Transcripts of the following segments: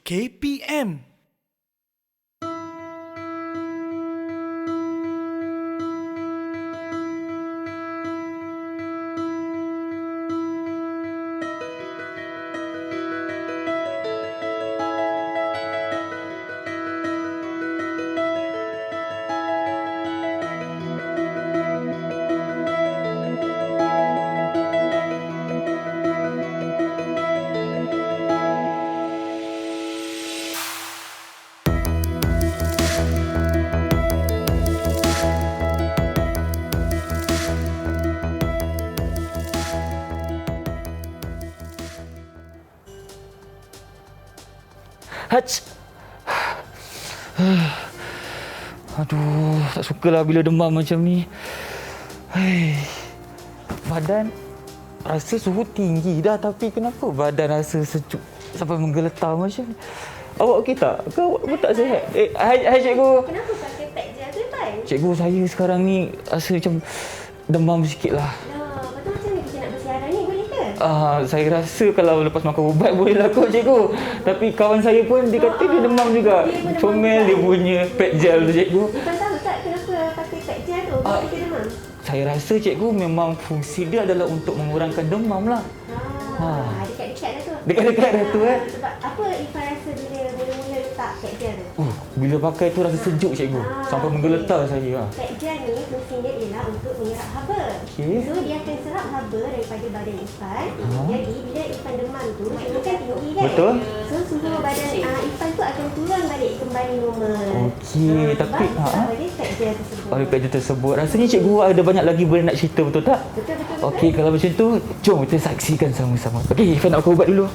KPM. Haj. Aduh, tak sukalah bila demam macam ni. Badan rasa suhu tinggi dah, tapi kenapa badan rasa sejuk sampai menggeletar macam ni? Awak okey tak? Ke awak pun tak sihat? Hai cikgu. Kenapa pakai pad je tu, Pai? Cikgu, saya sekarang ni rasa macam demam sikit lah. Betul macam ni kita nak bersiaran ni, boleh ke? Saya rasa kalau lepas makan ubat boleh lah kot cikgu. Tapi kawan saya pun dia kata dia demam juga. Comel dia punya pad gel tu cikgu. Ipan tahu tak kenapa pakai pad je tu? Kenapa kita demam? Saya rasa cikgu memang fungsi dia adalah untuk mengurangkan demam lah. Dekat-dekat dah tu. Dekat-dekat dah tu Sebab apa Ipan rasa bila mula-mula letak pad gel tu? Bila pakai tu rasa sejuk cikgu. Sampai menggeletar saya. Pad gel ni fungsinya ialah untuk menyerap haba. Okey. So dia akan serap haba daripada badan Ipan. Jadi bila Ipan demam tu, suhu kan tinggi kan? Betul. So suhu badan Ipan tu akan turun balik kembali normal. Okey, tapi sebab dia pad gel tersebut. oleh kerja tersebut, rasanya cikgu ada banyak lagi benda nak cerita, betul tak? Betul. Okey, kalau macam tu, jom kita saksikan sama-sama. Okey, Ifan nak makan ubat dulu.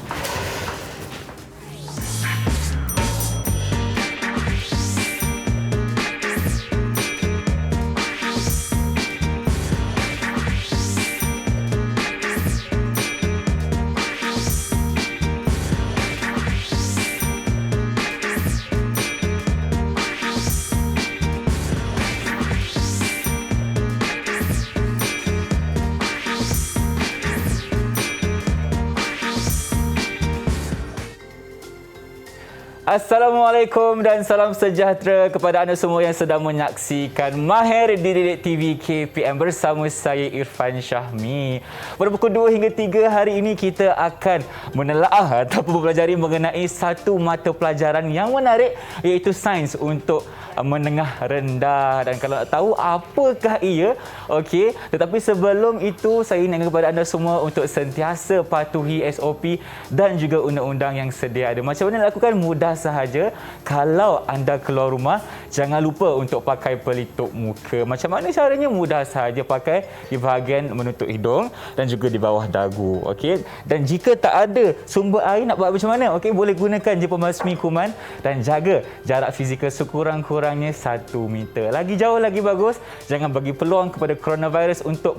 Assalamualaikum dan salam sejahtera kepada anda semua yang sedang menyaksikan Mahir di Didik TV KPM bersama saya Irfan Syahmi. Pada pukul 2 hingga 3 hari ini kita akan menelaah ataupun mempelajari mengenai satu mata pelajaran yang menarik, iaitu sains untuk menengah rendah. Dan kalau nak tahu apakah ia, okey, tetapi sebelum itu saya ingatkan kepada anda semua untuk sentiasa patuhi SOP dan juga undang-undang yang sedia ada. Macam mana nak lakukan? Mudah sahaja. Kalau anda keluar rumah, jangan lupa untuk pakai pelitup muka. Macam mana caranya? Mudah sahaja, pakai di bahagian menutup hidung dan juga di bawah dagu. Okey. Dan jika tak ada sumber air, nak buat macam mana? Okey, boleh gunakan je pemasmi kuman dan jaga jarak fizikal sekurang-kurangnya 1 meter. Lagi jauh lagi bagus. Jangan bagi peluang kepada coronavirus untuk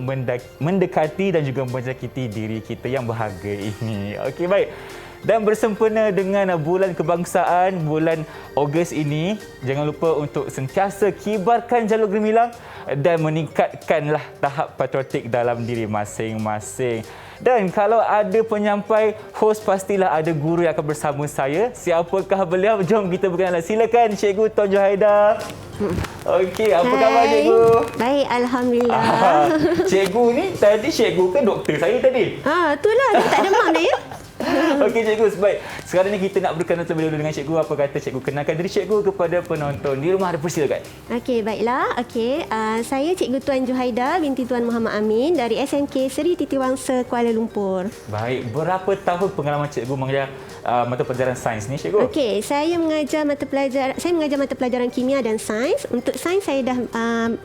mendekati dan juga menjangkiti diri kita yang berharga ini. Okey, baik. Dan bersempena dengan bulan kebangsaan, bulan Ogos ini, jangan lupa untuk sentiasa kibarkan jalur gemilang dan meningkatkanlah tahap patriotik dalam diri masing-masing. Dan kalau ada penyampai, hos pastilah ada guru yang akan bersama saya. Siapakah beliau? Jom kita berkenalan. Silakan Cikgu Tuan Juhaida. Okey, apa khabar Cikgu? Baik, Alhamdulillah. Cikgu ni tadi cikgu ke doktor saya tadi? Itulah. Dia tak demam dah ya. Okey cikgu, sebaik. Sekarang ni kita nak berkenalan terlebih dahulu dengan cikgu. Apa kata cikgu kenalkan diri cikgu kepada penonton di rumah, persilakan. Okey, baiklah. Okey, saya Cikgu Tuan Juhaida binti Tuan Muhammad Amin dari SMK Seri Titiwangsa, Kuala Lumpur. Baik, berapa tahun pengalaman cikgu mengajar mata pelajaran sains ni cikgu? Okey, saya mengajar mata pelajaran kimia dan sains. Untuk sains saya dah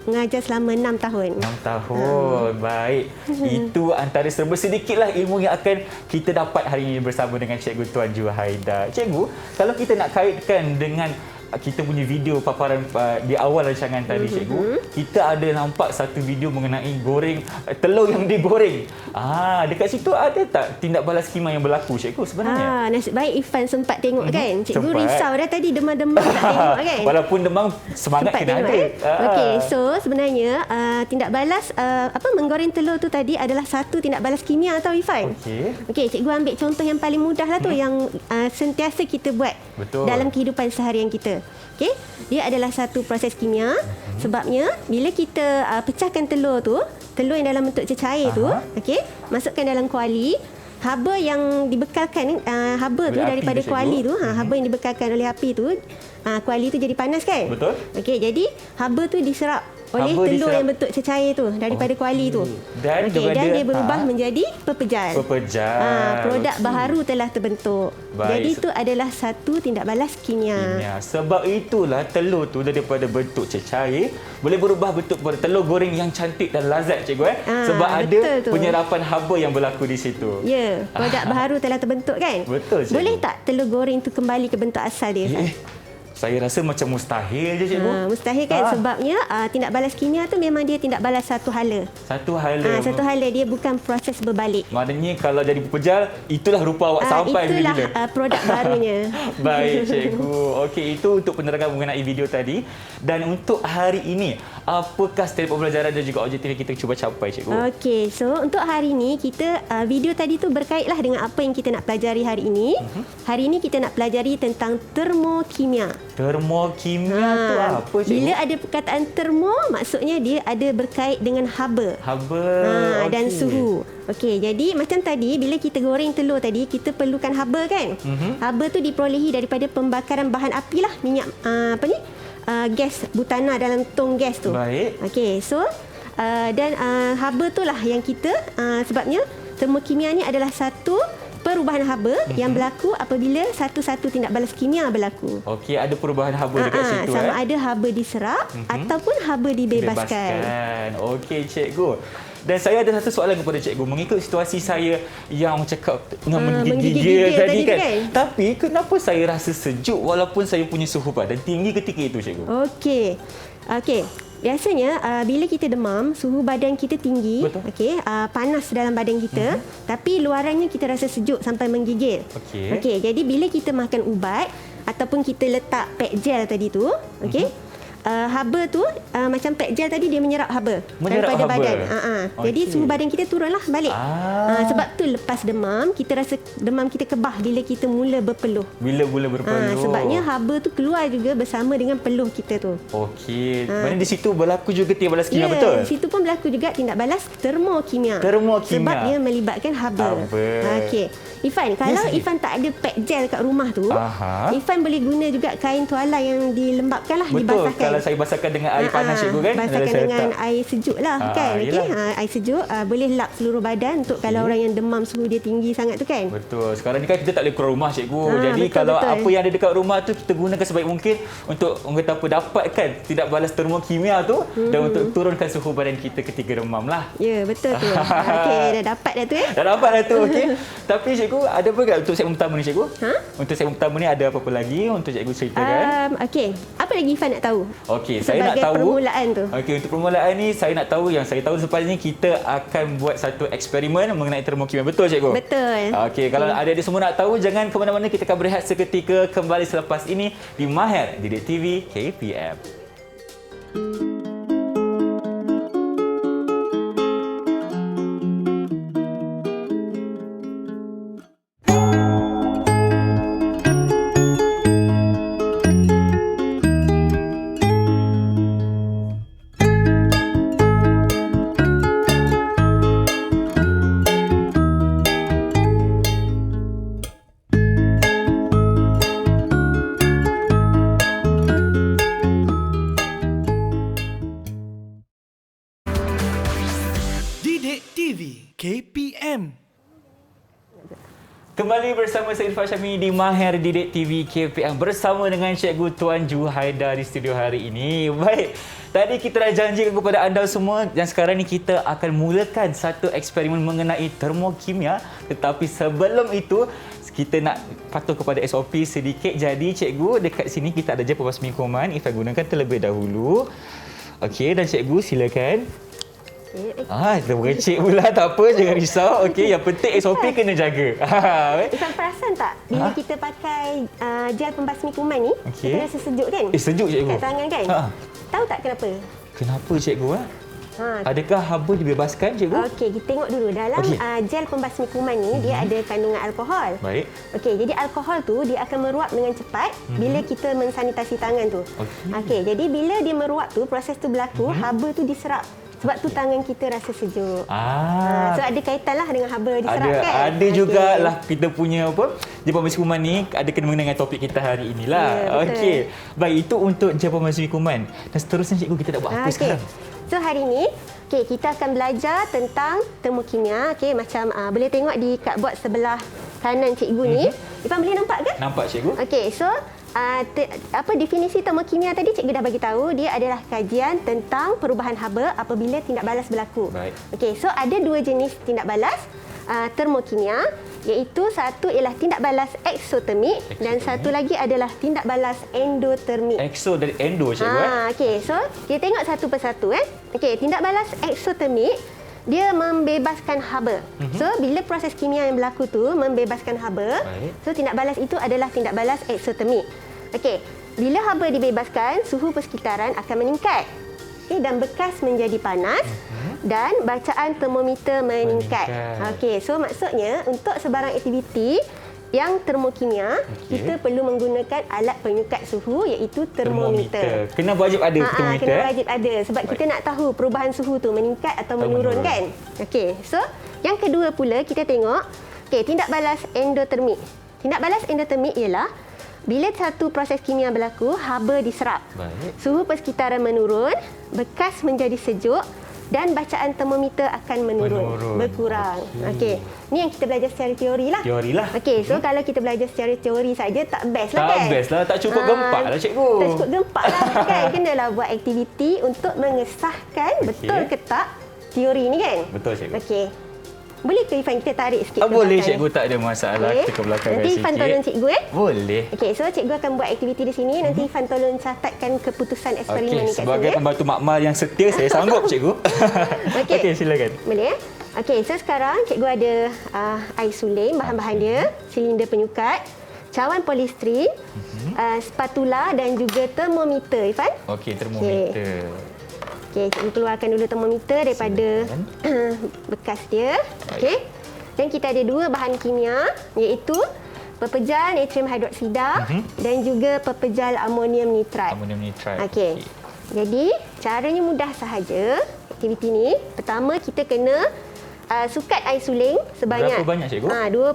mengajar selama 6 tahun. 6 tahun. Baik. Itu antara sedikitlah ilmu yang akan kita dapat hari ini bersama dengan Cikgu Tuan Juhaida. Cikgu, kalau kita nak kaitkan dengan kita punya video paparan di awal rancangan tadi cikgu, kita ada nampak satu video mengenai goreng telur yang digoreng. Dekat situ ada tak tindak balas khemia yang berlaku cikgu sebenarnya? Nasib baik Ifan sempat tengok kan. Cikgu Sempat. risau dah tadi demam-demam tak tengok kan. Walaupun demam semangat Sempat kena tengok, ada. Okey, so sebenarnya tindak balas menggoreng telur tu tadi adalah satu tindak balas kimia tau Ifan. Okey, cikgu ambil contoh yang paling mudah lah tu yang sentiasa kita buat dalam kehidupan seharian kita. Okey, dia adalah satu proses kimia. Sebabnya bila kita pecahkan telur yang dalam bentuk cecair tu, okey, masukkan dalam kuali. Haba yang dibekalkan haba tu daripada kuali tu, haba yang dibekalkan oleh api tu, kuali tu jadi panas kan? Betul. Okey, jadi haba tu diserap oleh telur yang bentuk cecair tu daripada kuali tu. Dan dia berubah menjadi pepejal. Produk baharu telah terbentuk. Jadi itu adalah satu tindak balas kimia. Sebab itulah telur tu daripada bentuk cecair boleh berubah bentuk kepada telur goreng yang cantik dan lazat cikgu sebab ada penyerapan haba yang berlaku di situ. Ya, produk baharu telah terbentuk kan? Betul cikgu. Boleh tak telur goreng tu kembali ke bentuk asal dia? Saya rasa macam mustahil je cikgu. Mustahil kan sebabnya tindak balas kimia tu memang dia tindak balas satu hala. Satu hala Dia bukan proses berbalik. Maknanya kalau jadi pepejal itulah rupa awak sampai bila-bila. Itulah produk barunya. Baik cikgu. Okey, itu untuk penerangan mengenai video tadi. Dan untuk hari ini, apakah step pembelajaran dan juga objektif yang kita cuba capai cikgu? Okey, so untuk hari ini kita video tadi tu berkaitlah dengan apa yang kita nak pelajari hari ini. Hari ini kita nak pelajari tentang termokimia. Termokimia tu apa cikgu? Bila ada perkataan termo, maksudnya dia ada berkait dengan haba. Dan suhu. Okey, jadi macam tadi bila kita goreng telur tadi, kita perlukan haba kan? Haba tu diperolehi daripada pembakaran bahan api lah, minyak gas butana dalam tong gas tu. Baik. Okey, so dan haba tu lah yang kita sebabnya termokimia ni adalah satu perubahan haba yang berlaku apabila satu-satu tindak balas kimia berlaku. Okey, ada perubahan haba dekat situ sama ada haba diserap ataupun haba dibebaskan. Okey cikgu. Dan saya ada satu soalan kepada cikgu mengikut situasi saya yang cakap menggigil tadi kan. Tapi kenapa saya rasa sejuk walaupun saya punya suhu badan tinggi ketika itu cikgu? Okey. Biasanya bila kita demam, suhu badan kita tinggi, panas dalam badan kita, tapi luarannya kita rasa sejuk sampai menggigil. Okey, jadi bila kita makan ubat ataupun kita letak pek gel tadi tu, haba tu macam pek gel tadi dia menyerap haba daripada badan. Jadi suhu badan kita turunlah balik. Sebab tu lepas demam, kita rasa demam kita kebah bila kita mula berpeluh. Sebabnya haba tu keluar juga bersama dengan peluh kita tu. Okey. Maksudnya di situ berlaku juga tindak balas kimia betul? Di situ pun berlaku juga tindak balas termokimia. Sebab dia melibatkan haba. Okey. Ifan, kalau Ifan tak ada pek gel kat rumah tu, Ifan boleh guna juga kain tuala yang dilembapkan lah, dibasahkan. Kalau saya basahkan dengan air panas cikgu kan? Basahkan dengan air sejuk lah kan? Air sejuk, boleh lap seluruh badan untuk kalau orang yang demam suhu dia tinggi sangat tu kan? Betul. Sekarang ni kan kita tak boleh keluar rumah cikgu. Jadi kalau apa yang ada dekat rumah tu kita gunakan sebaik mungkin untuk dapatkan tidak balas termokimia tu dan untuk turunkan suhu badan kita ketika demam lah. Ya, betul tu. Okey, dah dapat dah tu Dah dapat dah tu. Okey. Tapi cikgu, ada apa tak untuk segmen pertama ni cikgu? Untuk segmen pertama ni ada apa-apa lagi untuk cikgu ceritakan? Okey. Apa lagi Ifan nak tahu? Okey, saya nak tahu permulaan tu. Okey, untuk permulaan ni saya nak tahu yang saya tahu selepas ni kita akan buat satu eksperimen mengenai termokimia. Betul cikgu? Betul. Okey, kalau adik-adik semua nak tahu jangan ke mana-mana, kita akan berehat seketika kembali selepas ini di Mahir Didik TV KPM. KPM. Kembali bersama saya Irfan Syahmi di Mahir Didik TV KPM bersama dengan Cikgu Tuan Juhaida di studio hari ini. Baik, tadi kita dah janjikan kepada anda semua dan sekarang ni kita akan mulakan satu eksperimen mengenai termokimia. Tetapi sebelum itu, kita nak patuh kepada SOP sedikit. Jadi cikgu, dekat sini kita ada je pembasmi kuman. Ifan gunakan terlebih dahulu. Okey, dan cikgu silakan. Kita berecik pula, tak apa, jangan risau. Okey, yang penting SOP kena jaga. Ifan perasan tak bila kita pakai gel pembasmi kuman ni, kita rasa sejuk kan? Sejuk cikgu. Kat tangan kan? Tahu tak kenapa? Kenapa cikgu? Adakah haba dibebaskan cikgu? Okey, kita tengok dulu dalam gel pembasmi kuman ni dia ada kandungan alkohol. Baik. Okey, jadi alkohol tu dia akan meruap dengan cepat bila kita mensanitasi tangan tu. Okey, jadi bila dia meruap tu, proses tu berlaku, haba tu diserap. Sebab tu tangan kita rasa sejuk. So ada kaitanlah dengan haba diserap kan? Ada jugalah kita punya gel pembasmi kuman ni ada kena dengan topik kita hari inilah. Okey. Baik, itu untuk gel pembasmi kuman. Dan seterusnya cikgu, kita nak buat apa sekarang? So hari ni kita akan belajar tentang termokimia. Macam boleh tengok di cardboard sebelah kanan cikgu ni. Ifan boleh nampak ke? Nampak cikgu. Okey, so definisi termokimia tadi cikgu dah bagi tahu, dia adalah kajian tentang perubahan haba apabila tindak balas berlaku. Baik. Okey, so ada dua jenis tindak balas termokimia, iaitu satu ialah tindak balas eksotermik dan satu lagi adalah tindak balas endotermik. Ekso dari endo cikgu. Okey, so kita tengok satu persatu Okey, tindak balas eksotermik dia membebaskan haba. So bila proses kimia yang berlaku tu membebaskan haba, so tindak balas itu adalah tindak balas eksotermik. Okey, bila haba dibebaskan, suhu persekitaran akan meningkat. Dan bekas menjadi panas dan bacaan termometer meningkat. Okey, so maksudnya untuk sebarang aktiviti yang termokimia, kita perlu menggunakan alat penyukat suhu iaitu termometer. Kena wajib ada termometer. Kena wajib ada sebab kita nak tahu perubahan suhu tu meningkat atau menurun kan. Okey, so yang kedua pula kita tengok tindak balas endotermik. Tindak balas endotermik ialah bila satu proses kimia berlaku, haba diserap. Suhu persekitaran menurun, bekas menjadi sejuk dan bacaan termometer akan menurun. Berkurang. Okey. Ni yang kita belajar secara teori lah. Okey, so kalau kita belajar secara teori saja tak best lah kan? Tak best lah, tak cukup gempak lah cikgu. Tak cukup gempak lah kan? Kenalah buat aktiviti untuk mengesahkan betul ke tak teori ni kan? Betul cikgu. Okey. Boleh ke Ifan kita tarik sikit ke boleh belakang? Cikgu, tak ada masalah. Kita ke belakang nanti sikit. Ifan tolong cikgu Boleh. Okey, so cikgu akan buat aktiviti di sini. Nanti Ifan tolong catatkan keputusan eksperimen ni kat sini. Sebagai pembantu makmal yang setia, saya sanggup cikgu. Okey, silakan. Boleh. Okey, so sekarang cikgu ada air suling, bahan-bahan dia, silinder penyukat, cawan polistrin, spatula dan juga termometer, Ifan. Okey, termometer. Okey, cikgu keluarkan dulu termometer daripada bekas dia. Okey. Dan kita ada dua bahan kimia iaitu pepejal natrium hidroksida dan juga pepejal amonium nitrat. Okey. Jadi, caranya mudah sahaja aktiviti ni. Pertama, kita kena sukat air suling sebanyak berapa banyak cikgu?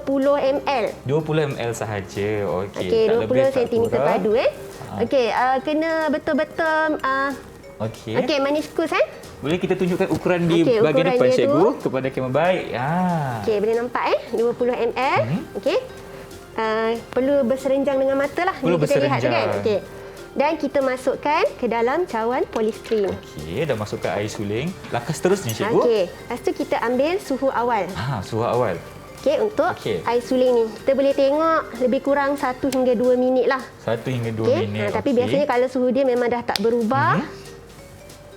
20 ml. 20 ml sahaja. Okey, 20 cm padu Okey, kena betul-betul Okey, maniskus Boleh kita tunjukkan ukuran di bahagian depan cikgu kepada kamera baik. Okey, boleh nampak 20 ml. Okey. Perlu berserenjang dengan mata lah. Perlu kita lihat berserenjang. kan. Okey. Dan kita masukkan ke dalam cawan polistrin. Okey, dah masukkan air suling. Langkah seterusnya cikgu. Okey, lepas tu kita ambil suhu awal. Suhu awal. Okey, untuk air suling ni. Kita boleh tengok lebih kurang 1 hingga 2 minit lah. 1 hingga 2 minit. Tapi biasanya kalau suhu dia memang dah tak berubah.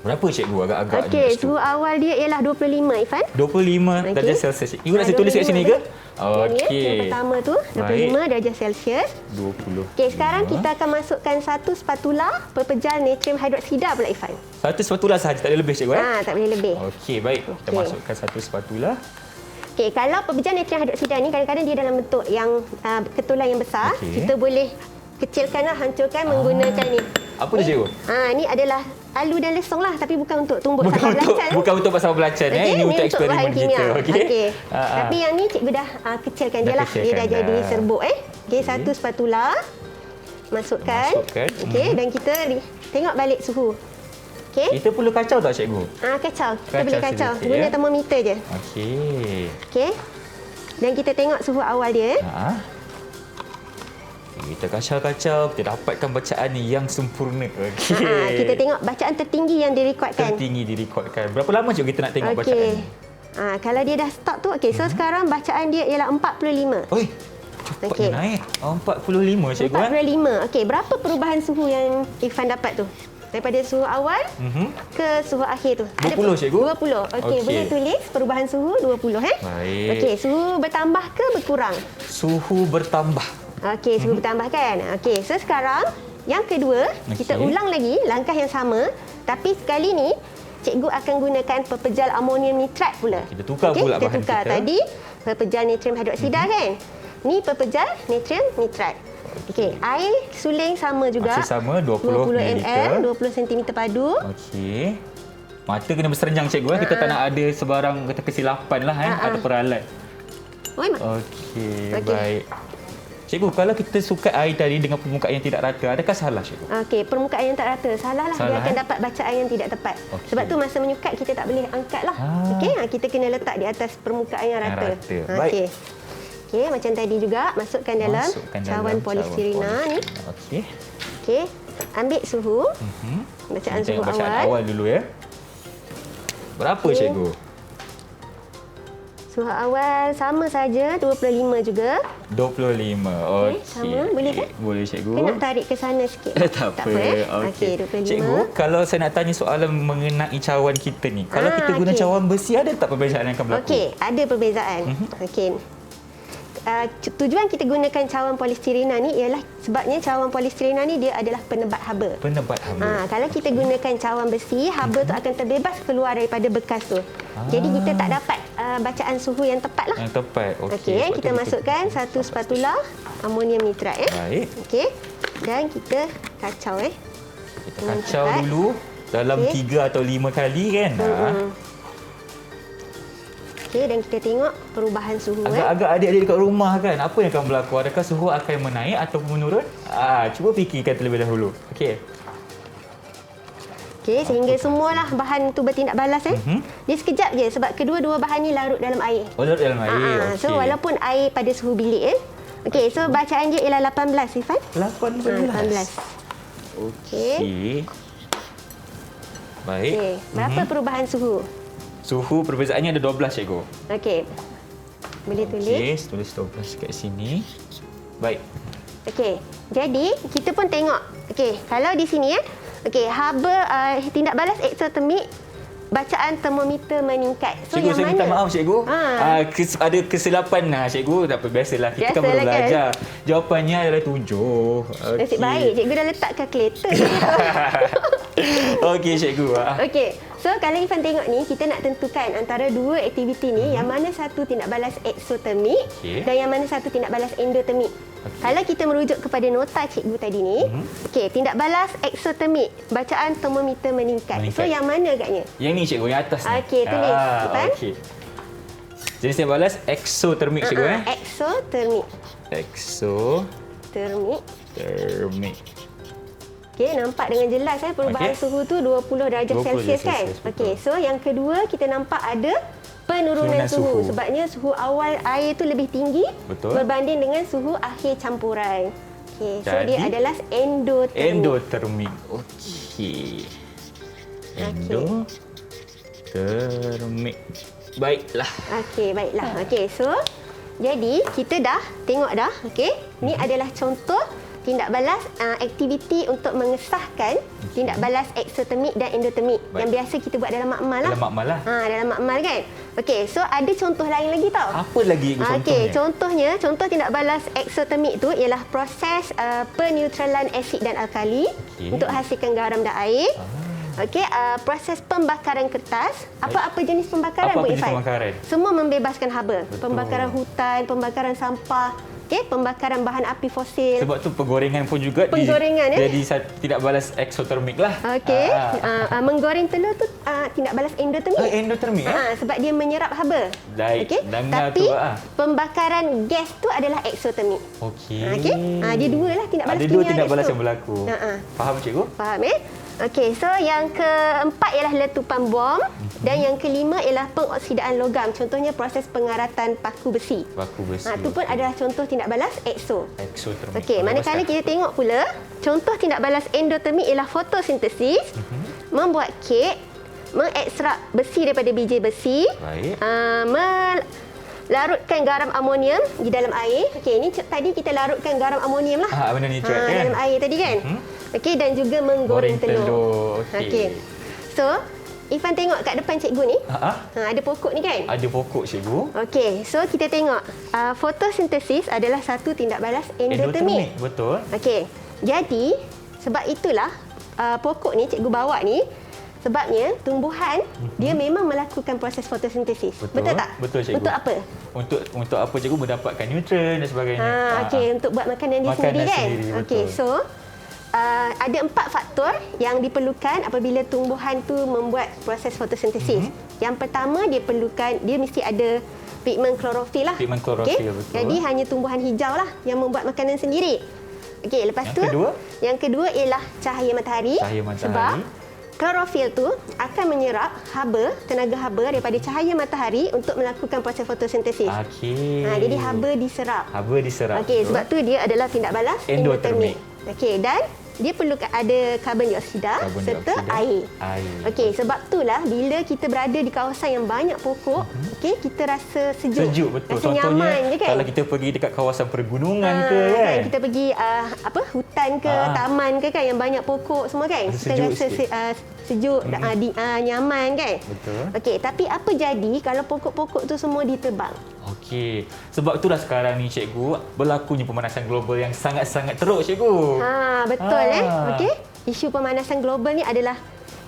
Berapa cikgu agak-agak? Okey, suhu awal dia ialah 25, Ifan. 25 darjah Celsius. Ibu nak saya tulis kat sini ke? Okey. Yang pertama tu 25 darjah Celsius. 20. Okey, sekarang kita akan masukkan satu spatula pepejal natrium hidroksida pula, Ifan. Satu spatula sahaja, tak boleh lebih cikgu tak boleh lebih. Okey, baik. Kita masukkan satu spatula. Okey, kalau pepejal natrium hidroksida ni kadang-kadang dia dalam bentuk yang ketulan yang besar, kita boleh kecilkanlah, hancurkan menggunakan ni. Apa tu cikgu? Ni adalah alu dan lesong lah, tapi bukan untuk tumbuk sambal belacan. Bukan untuk sambal belacan. Ini untuk eksperimen kita. Okey. Tapi yang ni cikgu dah kecilkan dia lah. Dia dah jadi serbuk. Okey, satu spatula. Masukkan. Okey, dan kita tengok balik suhu. Okey. Kita perlu kacau tak cikgu? Kacau. Kita boleh kacau. Guna termometer je. Okey. Dan kita tengok suhu awal dia. Kita kacau-kacau, kita dapatkan bacaan yang sempurna. Okey. Kita tengok bacaan tertinggi yang direkodkan. Berapa lama cikgu kita nak tengok bacaan ni? Kalau dia dah stop tu, okey. So sekarang bacaan dia ialah 45. Oi, Cepatnya naik. 45 cikgu. 45. Okey, berapa perubahan suhu yang Irfan dapat tu? Daripada suhu awal ke suhu akhir tu. 20 cikgu. 20. Okey, boleh tulis perubahan suhu 20 Baik. Okey, suhu bertambah ke berkurang? Suhu bertambah. Okey, suhu bertambah kan? Okey, so sekarang yang kedua, kita ulang lagi langkah yang sama, tapi sekali ni cikgu akan gunakan pepejal amonium nitrat pula. Kita tukar pula bahan kita. Kita tukar tadi pepejal natrium hidroksida kan? Ni pepejal natrium nitrat. Okey, air suling sama juga. Masih sama 20 ml, 20 cm padu. Okey. Mata kena berserenjang cikgu. Kita tak nak ada sebarang kata kesilapan lah ada peralat. Okey, baik. Cikgu, kalau kita sukat air tadi dengan permukaan yang tidak rata, adakah salah cikgu? Okey, permukaan yang tak rata. Salah lah. Dia akan dapat bacaan yang tidak tepat. Sebab tu masa menyukat kita tak boleh angkat lah. Okey, kita kena letak di atas permukaan yang rata. Baik. Okey, macam tadi juga masukkan dalam cawan polistirena ni. Okey. Okey, ambil suhu. Bacaan suhu awal dulu ya. Berapa cikgu? Suhu awal sama saja 25 juga. 25. Okey. Sama boleh kan? Boleh cikgu. Saya nak tarik ke sana sikit. tak apa. Okey, 25. Cikgu, kalau saya nak tanya soalan mengenai cawan kita ni. Kalau kita guna cawan besi, ada tak perbezaan yang akan berlaku? Okey, ada perbezaan. Okey. Tujuan kita gunakan cawan polistirena ni ialah sebabnya cawan polistirena ni dia adalah penebat haba. Penebat haba. Kalau kita gunakan cawan besi, haba tu akan terbebas keluar daripada bekas tu. Jadi kita tak dapat bacaan suhu yang tepat lah. Yang tepat. Okey, kita masukkan satu spatula amonium nitrat Baik. Okey. Dan kita kacau Kita kacau dulu dalam 3 atau 5 kali kan. Okey, dan kita tengok perubahan suhu. Agak-agak adik-adik dekat rumah kan, apa yang akan berlaku? Adakah suhu akan menaik atau menurun? Cuba fikirkan terlebih dahulu. Okey. Okey, sehingga semualah bahan tu bertindak balas Dia sekejap je sebab kedua-dua bahan ni larut dalam air. Larut dalam air. So walaupun air pada suhu bilik Okey, so bacaan dia ialah 18, Irfan. 18. 18. Okey. Baik. Okey, berapa perubahan suhu? Suhu perbezaannya ada 12 cikgu. Okey. Boleh tulis. Okey, tulis 12 kat sini. Baik. Okey. Jadi, kita pun tengok. Okey, kalau di sini okey, haba tindak balas eksotermik, bacaan termometer meningkat. So cikgu, yang saya mana? minta maaf cikgu. Ada kesilapan cikgu. Tak apa, biasalah. Kita kan baru belajar. Jawapannya adalah 7. Nasib baik, cikgu dah letak kalkulator. Okey cikgu. Okey. So kalau Irfan tengok ni, kita nak tentukan antara dua aktiviti ni, yang mana satu tindak balas eksotermik dan yang mana satu tindak balas endotermik. Kalau kita merujuk kepada nota cikgu tadi ni, okey, tindak balas eksotermik, bacaan termometer meningkat. So yang mana agaknya? Yang ni cikgu, yang atas ni. Okey, tulis. Okey. Jenis tindak balas eksotermik cikgu Eksotermik. Eksotermik. Okey, nampak dengan jelas perubahan suhu tu 20 darjah Celsius kan? Okey, so yang kedua kita nampak ada penurunan suhu. Sebabnya suhu awal air tu lebih tinggi berbanding dengan suhu akhir campuran. Okey, so dia adalah endotermik. Okey. Endotermik. Baiklah. Okey, baiklah. Okey, so jadi kita dah tengok dah, okey? Ni adalah contoh tindak balas aktiviti untuk mengesahkan tindak balas eksotermik dan endotermik yang biasa kita buat dalam makmal lah. Dalam makmal lah. Dalam makmal kan. Okey, so ada contoh lain lagi tau. Apa lagi contohnya? Contoh tindak balas eksotermik tu ialah proses peneutralan asid dan alkali untuk hasilkan garam dan air. Okey, proses pembakaran kertas. Apa-apa jenis pembakaran Bu Irfan? Semua membebaskan haba. Pembakaran hutan, pembakaran sampah. Okey, pembakaran bahan api fosil. Sebab tu penggorengan pun juga jadi tidak balas eksotermik lah. Okey, menggoreng telur tu tidak balas endotermik. Endotermik sebab dia menyerap haba. Okey, tapi pembakaran gas tu adalah eksotermik. Okey. Dia dua lah tindak balas kimia. Ada dua tindak balas yang berlaku. Faham cikgu? Faham Okey, so yang keempat ialah letupan bom dan yang kelima ialah pengoksidaan logam. Contohnya proses pengaratan paku besi. Itu pun adalah contoh tindak balas eksotermik. Okey, manakala kita tengok pula, contoh tindak balas endotermik ialah fotosintesis, membuat kek, mengekstrak besi daripada biji besi, larutkan garam amonium di dalam air. Okey, ini tadi kita larutkan garam amonium lah. Benda nitrat kan? Dalam air tadi kan. Okey, dan juga menggoreng telur. Okey. So, Irfan tengok kat depan cikgu ni. Ada pokok ni kan? Ada pokok cikgu. Okey, so kita tengok fotosintesis adalah satu tindak balas endotermik. Betul. Okey. Jadi, sebab itulah pokok ni cikgu bawa ni, sebabnya tumbuhan dia memang melakukan proses fotosintesis. Betul tak? Betul cikgu. Untuk apa? Untuk apa cikgu? Mendapatkan nutrien dan sebagainya. Okey, untuk buat makanan dia sendiri kan? Okey, so ada 4 faktor yang diperlukan apabila tumbuhan tu membuat proses fotosintesis. Yang pertama, dia mesti ada pigmen klorofil lah. Pigmen klorofil, betul. Jadi hanya tumbuhan hijau lah yang membuat makanan sendiri. Okey, lepas yang kedua ialah cahaya matahari. Sebab klorofil tu akan menyerap tenaga haba daripada cahaya matahari untuk melakukan proses fotosintesis. Okey. Jadi haba diserap. Okey, sebab tu dia adalah tindak balas endotermik. Okey, dan dia perlu ada karbon dioksida serta air. Okey, sebab itulah bila kita berada di kawasan yang banyak pokok, okey, kita rasa sejuk. Betul. Rasa Contohnya nyaman je kan? Kalau kita pergi dekat kawasan pergunungan ke kan. Kita pergi hutan ke taman ke kan yang banyak pokok semua kan. Kita rasa sejuk, nyaman kan? Betul. Okey, tapi apa jadi kalau pokok-pokok tu semua ditebang? Okey. Sebab itulah sekarang ni cikgu berlakunya pemanasan global yang sangat-sangat teruk cikgu. Betul Okey. Isu pemanasan global ni adalah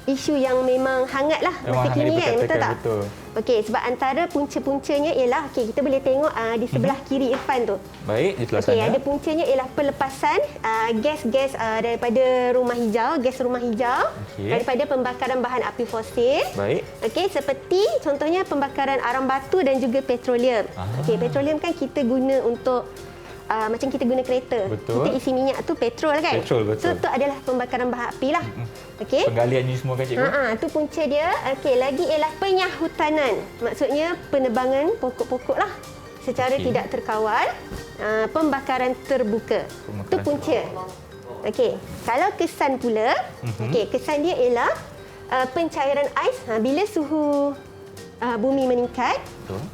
isu yang memang hangat lah masa kini kan, betul tak? Betul. Okey, sebab antara punca-puncanya ialah, okey, kita boleh tengok di sebelah kiri Irfan tu. Baik, di sebelah sana. Ada puncanya ialah pelepasan gas-gas daripada rumah hijau, daripada pembakaran bahan api fosil. Baik. Okey, seperti contohnya pembakaran arang batu dan juga petroleum. Okey, petroleum kan kita guna untuk macam kita guna kereta. Betul. Kita isi minyak tu petrol kan? Petrol, betul. So, tu adalah pembakaran bahan api lah. Okey. Penggalian ni semua kan cikgu? Tu punca dia. Okey, lagi ialah penyahutanan. Maksudnya penebangan pokok-pokok lah secara tidak terkawal. Pembakaran terbuka. Itu punca. Okey, kalau kesan pula, kesan dia ialah pencairan ais bila suhu bumi meningkat.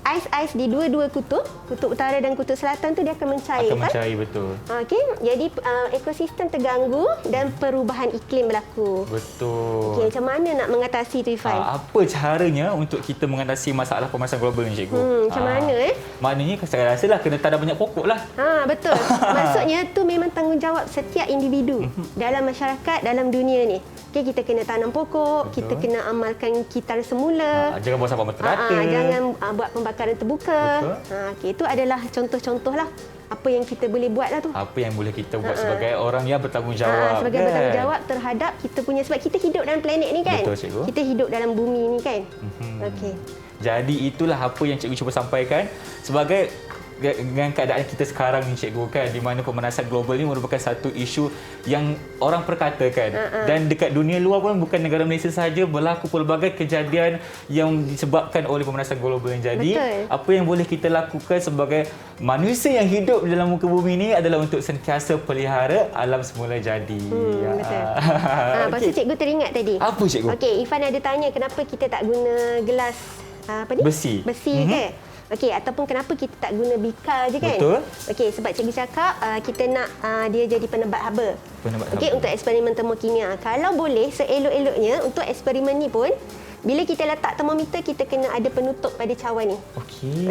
Ais-ais di dua-dua kutub utara dan kutub selatan tu dia akan mencair. Betul. Okey, jadi ekosistem terganggu dan perubahan iklim berlaku. Betul. Okey, macam mana nak mengatasi tu, Irfan? Apa caranya untuk kita mengatasi masalah pemanasan global ni cikgu? Macam mana Maknanya saya rasalah kena tanam banyak pokok lah. Betul. Maksudnya tu memang tanggungjawab setiap individu dalam masyarakat, dalam dunia ni. Okey, kita kena tanam pokok, kita kena amalkan kitar semula. Jangan buang sampah merata. Jangan buat pembakaran terbuka. Okey, itu adalah contoh-contoh lah apa yang kita boleh buat lah tu. Apa yang boleh kita buat sebagai orang yang bertanggungjawab. Sebagai bertanggungjawab terhadap kita punya, sebab kita hidup dalam planet ni kan. Betul, cikgu. Kita hidup dalam bumi ni kan. Okey. Jadi itulah apa yang cikgu cuba sampaikan sebagai dengan keadaan kita sekarang ni cikgu kan, di mana pemanasan global ni merupakan satu isu yang orang perkatakan dan dekat dunia luar pun, bukan negara Malaysia sahaja, berlaku pelbagai kejadian yang disebabkan oleh pemanasan global yang jadi. Apa yang boleh kita lakukan sebagai manusia yang hidup dalam muka bumi ni adalah untuk sentiasa pelihara alam semula jadi. Betul. Lepas tu cikgu teringat tadi. Apa cikgu? Okey, Irfan ada tanya kenapa kita tak guna gelas besi ke? Okey, ataupun kenapa kita tak guna bikar je kan? Betul. Okey, sebab cikgu cakap kita nak dia jadi penebat haba. Okey, untuk eksperimen termokimia. Kalau boleh, seelok-eloknya untuk eksperimen ni pun, bila kita letak termometer, kita kena ada penutup pada cawan ni.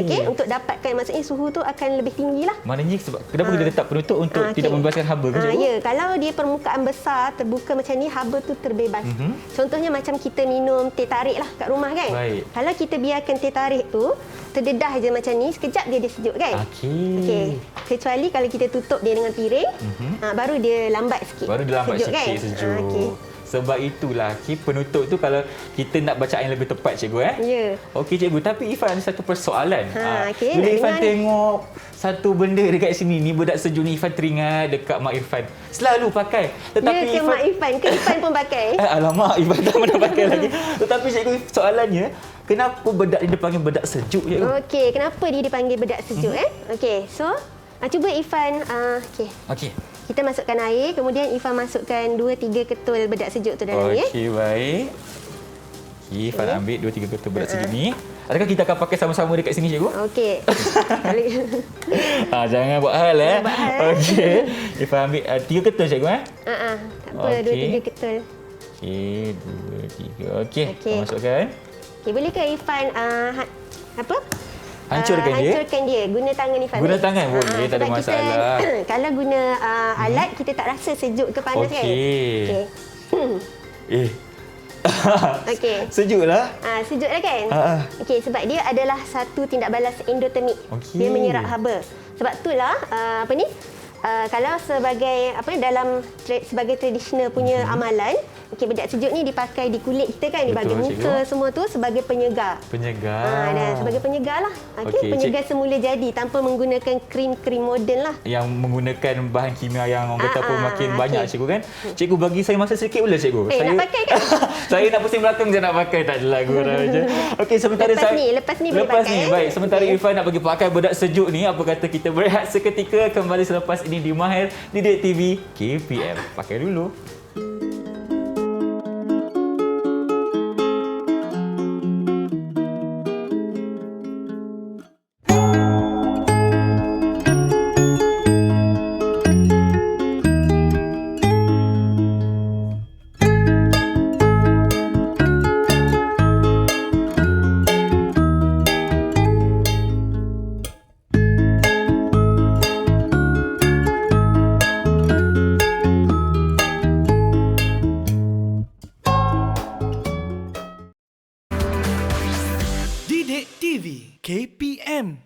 Okey, untuk dapatkan, maksudnya suhu tu akan lebih tinggi lah. Maknanya sebab kenapa kita letak penutup untuk tidak membebaskan haba ke cikgu? Ya, kalau dia permukaan besar, terbuka macam ni, haba tu terbebas. Contohnya macam kita minum teh tarik lah kat rumah kan? Kalau kita biarkan teh tarik tu terdedah je macam ni, sekejap dia sejuk kan? Okey. Kecuali kalau kita tutup dia dengan piring, baru dia lambat sikit. Sejuk. Okey. Sebab itulah penutup tu kalau kita nak bacaan yang lebih tepat cikgu Ya. Okey cikgu, tapi Irfan ada satu persoalan. Bila Irfan dengar tengok satu benda dekat sini ni, bedak sejuk ni, Irfan teringat dekat Mak Irfan. Selalu pakai. Tetapi ke Mak Irfan? Ke Irfan pun pakai? Alamak, Irfan tak pernah pakai lagi. Tetapi cikgu, soalannya, kenapa bedak ni dipanggil bedak sejuk cikgu? Okey, kenapa dia dipanggil bedak sejuk Okey, so cuba Irfan Okey. Kita masukkan air, kemudian Irfan masukkan 2-3 ketul bedak sejuk tu dalam ni. Okey, baik. Irfan ambil 2-3 ketul bedak sejuk ni. Adakah kita akan pakai sama-sama dekat sini, cikgu? Okey. Jangan buat hal Buat hal. Okey. Irfan ambil 3 ketul, cikgu Tak apa, Okey. 2-3 ketul. Okey, 2, 3. Okey, Okey. masukkan. Okey, boleh ke Irfan Hancurkan dia? Hancurkan dia. Guna tangan Irfan. Guna tangan boleh, tak ada sebab masalah. Kita, kalau guna alat, kita tak rasa sejuk ke panas kan? Okey. Okey. Okey. Sejuklah. Sejuk lah kan? Okey, sebab dia adalah satu tindak balas endotermik. Okey. Dia menyerap haba. Sebab itulah kalau sebagai sebagai tradisional punya amalan, okey, bedak sejuk ni dipakai di kulit kita kan, di bahagian Betul, muka semua tu sebagai penyegar. Penyegar. Dan sebagai penyegar lah. Okey, Okey, penyegar semula jadi tanpa menggunakan krim-krim moden lah. Yang menggunakan bahan kimia yang orang kata pun makin okey. banyak, cikgu kan. Cikgu bagi saya masa sedikit boleh, cikgu? Nak pakai kan? Saya nak pusing belakang je nak pakai, tak adalah gurau je. Okey, sementara Lepas ni boleh pakai. Baik, sementara Irfan nak bagi pakai bedak sejuk ni, apa kata kita berehat seketika, kembali selepas ini di Mahir Didik TV KPM. Pakai dulu. Didik TV KPM.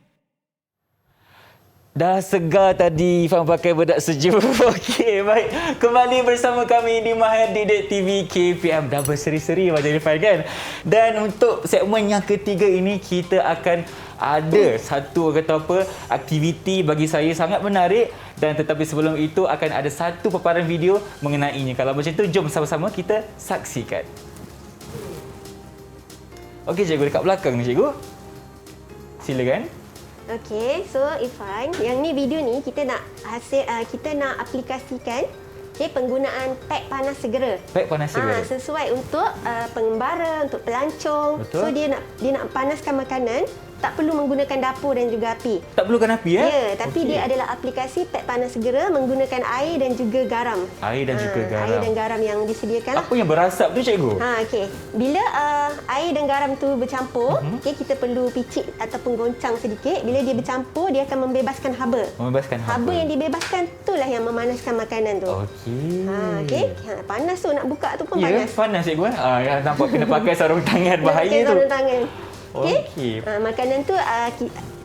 Dah segar tadi Irfan pakai bedak sejuk. Okey, baik. Kembali bersama kami di Mahir Didik TV KPM. Dah berseri-seri macam Irfan kan? Dan untuk segmen yang ketiga ini, kita akan ada satu aktiviti bagi saya sangat menarik. Dan tetapi sebelum itu akan ada satu paparan video mengenainya. Kalau macam itu, jom sama-sama kita saksikan. Okey, cikgu, dekat belakang ni, cikgu. Silakan. Okey, so Irfan, yang ni video ni kita nak aplikasikan penggunaan pek panas segera. Pek panas segera. Sesuai untuk pengembara, untuk pelancong. Betul. So dia nak panaskan makanan, tak perlu menggunakan dapur dan juga api. Tak perlukan api, Ya, tapi dia adalah aplikasi pek panas segera menggunakan air dan juga garam. Air dan juga garam. Air dan garam yang disediakan lah. Apa yang berasap tu, cikgu? Okey. Bila air dan garam tu bercampur, kita perlu picit ataupun goncang sedikit. Bila dia bercampur, dia akan membebaskan haba. Membebaskan haba. Haba yang dibebaskan itulah yang memanaskan makanan tu. Okey. Okey. Panas tu, nak buka tu pun Ya, panas. panas, cikgu. Nampak kena pakai sarung tangan, bahaya Pakai tu. sarung tangan. Okey. Okey. Makanan tu